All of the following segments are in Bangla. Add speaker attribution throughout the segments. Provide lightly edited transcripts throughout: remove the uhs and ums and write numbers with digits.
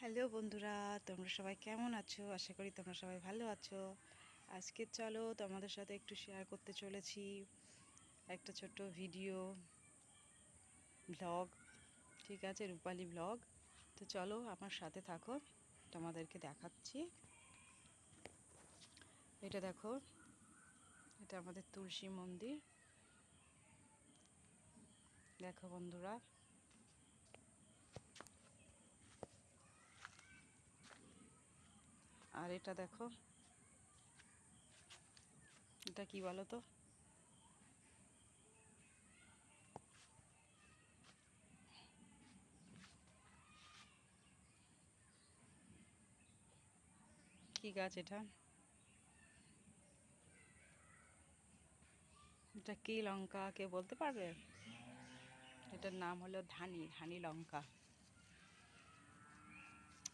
Speaker 1: হ্যালো বন্ধুরা, তোমরা সবাই কেমন আছো? আশা করি তোমরা সবাই ভালো আছো। আজকে চলো তোমাদের সাথে একটু শেয়ার করতে চলেছি একটা ছোট্ট ভিডিও ব্লগ। ঠিক আছে, রূপালী ব্লগ। তো চলো আমার সাথে থাকো, তোমাদেরকে দেখাচ্ছি। এটা দেখো, এটা আমাদের তুলসী মন্দির। দেখো বন্ধুরা, আর এটা দেখো, এটা কি বলো তো? কি গাছ এটা? এটা কি লঙ্কা, কে বলতে পারবে? এটার নাম হলো ধানি ধানি লঙ্কা।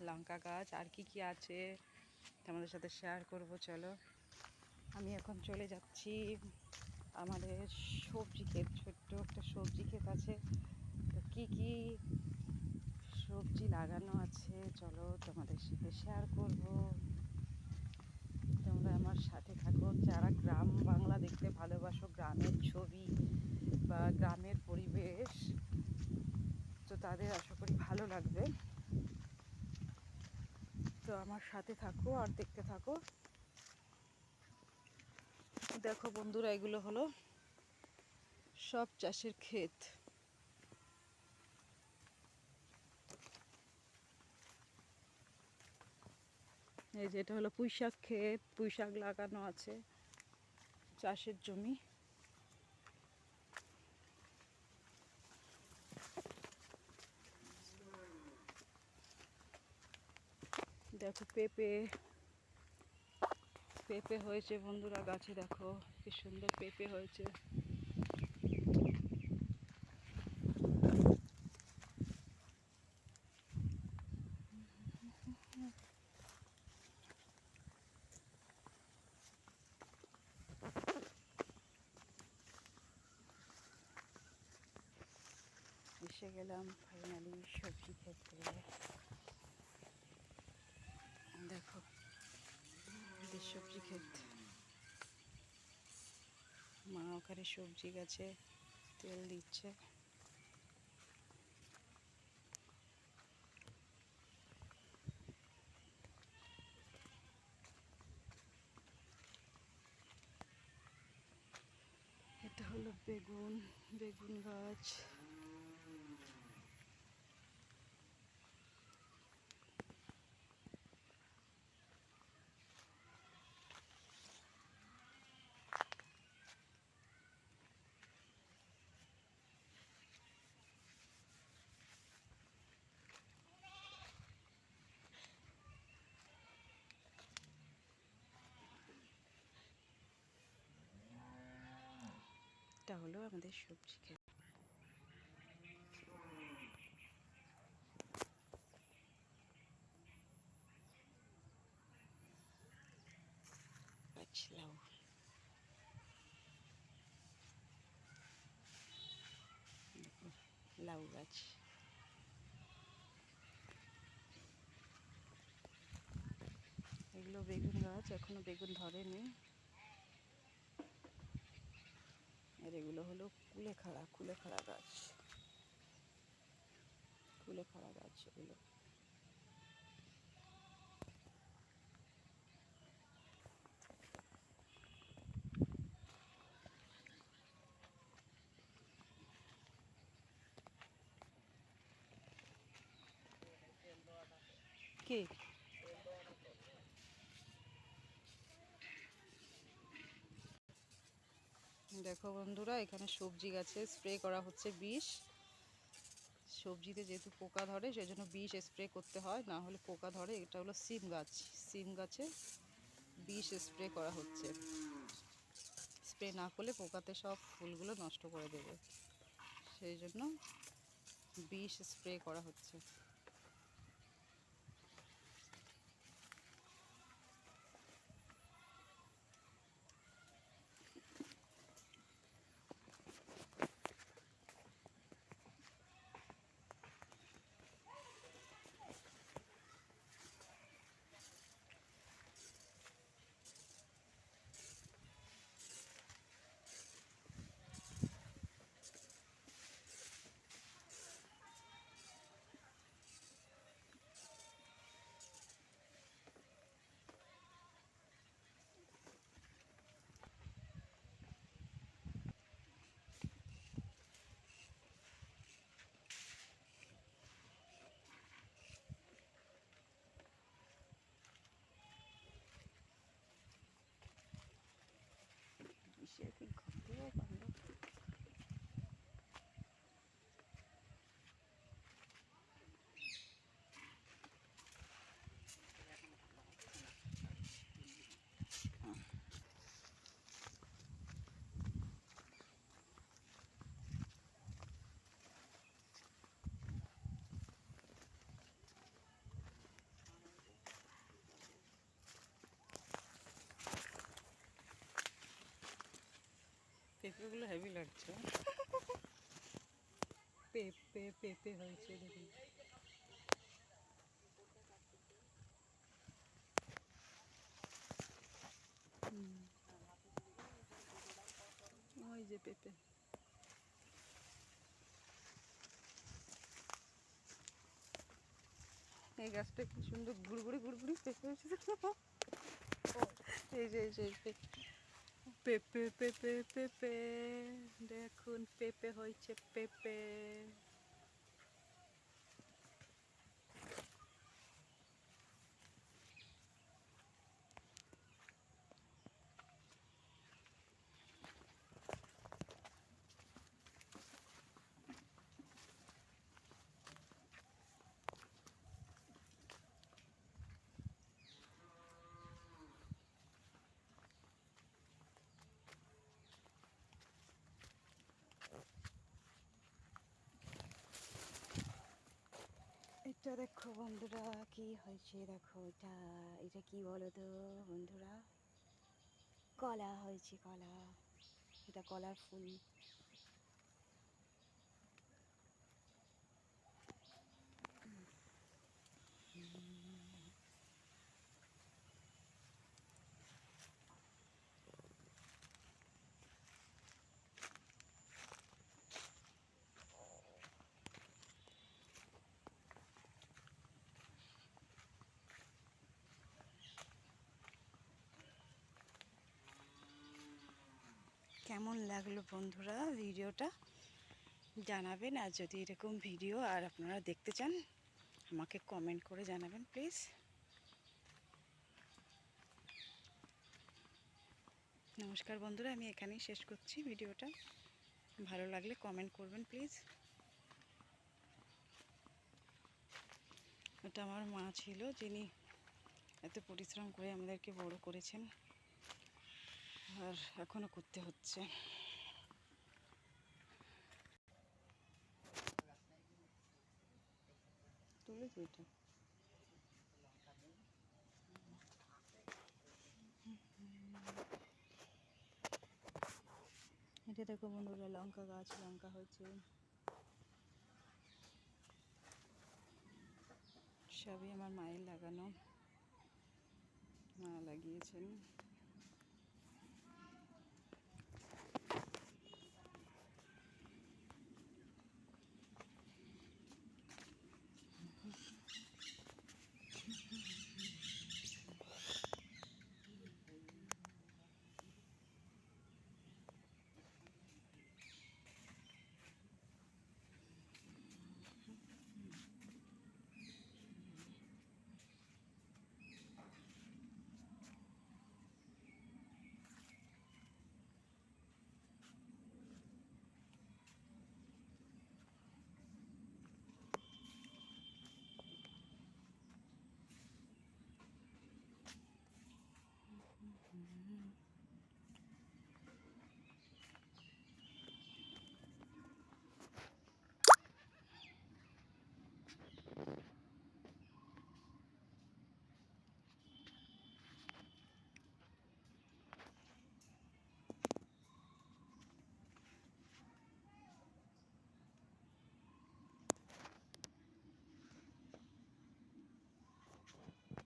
Speaker 1: লঙ্কা গাছ। আর কি কি আছে তোমাদের সাথে শেয়ার করব। চলো, আমি এখন চলে যাচ্ছি আমাদের সবজি ক্ষেত। ছোট্ট একটা সবজি ক্ষেত আছে, তো কী কী সবজি লাগানো আছে চলো তোমাদের সাথে শেয়ার করব। তোমরা আমার সাথে থাকো। যারা গ্রাম বাংলা দেখতে ভালোবাসো, গ্রামের ছবি বা গ্রামের পরিবেশ, তো তাদের আশা করি ভালো লাগবে। তো আমার সাথে থাকো আর দেখতে থাকো। দেখো বন্ধুরা, এগুলো হলো সব চাষের ক্ষেত। এই যে এটা হলো পুঁইশাক ক্ষেত, পুঁইশাক লাগানো আছে, চাষের জমি। দেখো পেঁপে, পেঁপে হয়েছে বন্ধুরা গাছে। দেখো কি সুন্দর পেঁপে হয়েছে। এসে গেলাম ফাইনালি সবজি ক্ষেত্রে। দেখো এদের সবজি ক্ষেত। মা ওখানে সবজি গাছে তেল দিচ্ছে। এটা হলো বেগুন, বেগুন গাছ। এটা হলো আমাদের সবজি ক্ষেত। গাছ লাউ, লাউ গাছ। এগুলো বেগুন গাছ, এখনো বেগুন ধরেনি। আর এগুলো হলো কুলেখাড়া, কুলেখাড়া গাছ, কুলেখাড়া গাছ এগুলো। কি দেখো বন্ধুরা, এখানে সবজি গাছে স্প্রে করা হচ্ছে বিষ। সবজিতে যেহেতু পোকা ধরে সেজন্য বিষ স্প্রে করতে হয়, না হলে পোকা ধরে। এটা হলো সিম গাছ, সিম গাছে বিষ স্প্রে করা হচ্ছে। স্প্রে না করলে পোকাতে সব ফুলগুলো নষ্ট করে দেবে, সেই জন্য বিষ স্প্রে করা হচ্ছে। সে কি কাণ্ড কাণ্ড। পেঁপেগুলো হেভি লাগছে। পেঁপে পেঁপে হয়েছে দেখুন। ওই যে পেঁপে। এই গাছটা কি সুন্দর গুড়গুড়ি গুড়গুড়ি পেঁপে হয়েছে। এই যে পেঁপে পেঁপে পেঁপে দেখুন পেঁপে হয়েছে পেঁপে। এটা দেখো বন্ধুরা কি হয়েছে, দেখো এটা এটা কি বলো তো বন্ধুরা, কলা হয়েছে কলা। এটা কলার ফুল। কেমন লাগলো বন্ধুরা ভিডিওটা জানাবেন, আর যদি এরকম ভিডিও আর আপনারা দেখতে চান আমাকে কমেন্ট করে জানাবেন প্লিজ। নমস্কার বন্ধুরা, আমি এখানেই শেষ করছি ভিডিওটা। ভালো লাগলে কমেন্ট করবেন প্লিজ। এটা আমার মা ছিল যিনি এত পরিশ্রম করে আমাদেরকে বড় করেছেন, আর এখনও করতে হচ্ছে। তুলেছি এটা। এটা দেখো বন্ধুরা লঙ্কা গাছ, লঙ্কা হয়েছে। সবই আমার মায়ের লাগানো, মা লাগিয়েছেন।